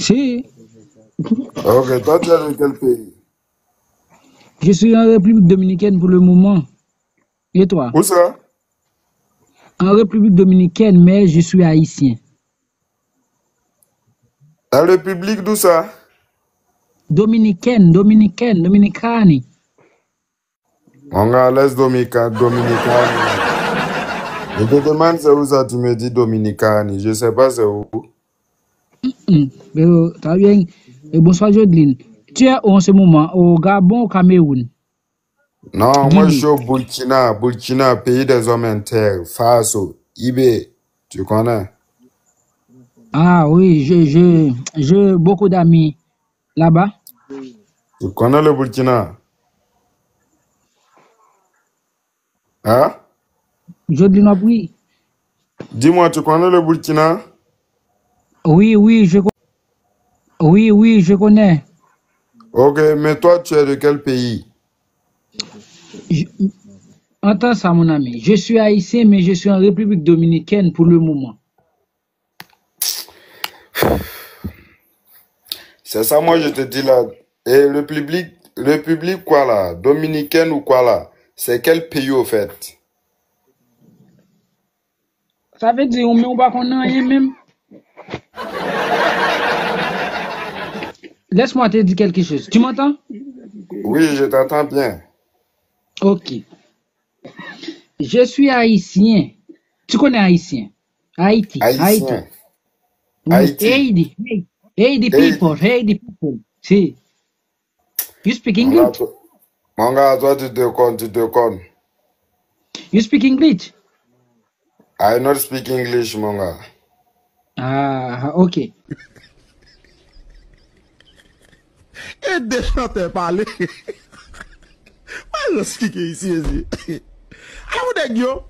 Si. Ok, toi tu es de quel pays? Je suis en République dominicaine pour le moment. Et toi? Où ça? En République dominicaine, mais je suis haïtien. La République d'où ça? Dominicani. On a l'Est Dominicani. Je te demande c'est où ça, tu me dis Dominicani. Je sais pas c'est où. Très bien. Et bonsoir, Jodeline. Tu es en ce moment au Gabon, au Cameroun, Non, moi je Guinée. suis au Burkina, pays des hommes intègres, Faso, Ibé, tu connais? Ah oui, j'ai beaucoup d'amis là-bas. Tu connais le Burkina? Hein? Jodeline, oui. Dis-moi, tu connais le Burkina? Oui, je connais. Ok, mais toi tu es de quel pays? Je- Entends ça, mon ami. Je suis haïtien, mais je suis en République dominicaine pour le moment. C'est ça, moi je te dis là. Et le public quoi là? Dominicaine ou quoi là? C'est quel pays au fait? Ça veut dire, on va qu'on rien même. Laisse-moi te dire quelque chose. Tu m'entends? Oui, je t'entends bien. Ok. Je suis haïtien. Tu connais haïtien? Haïti. Haïtien, Oui. Haïti. Hey, the Et people. Hey, the people. See, you speak mon gars, English? toi tu te connais, tu te connais. You speak English? I not speak English, mon gars. Ah, ok. Et déjà t'es parlé. Moi je suis ici. Ah, vous êtes yo?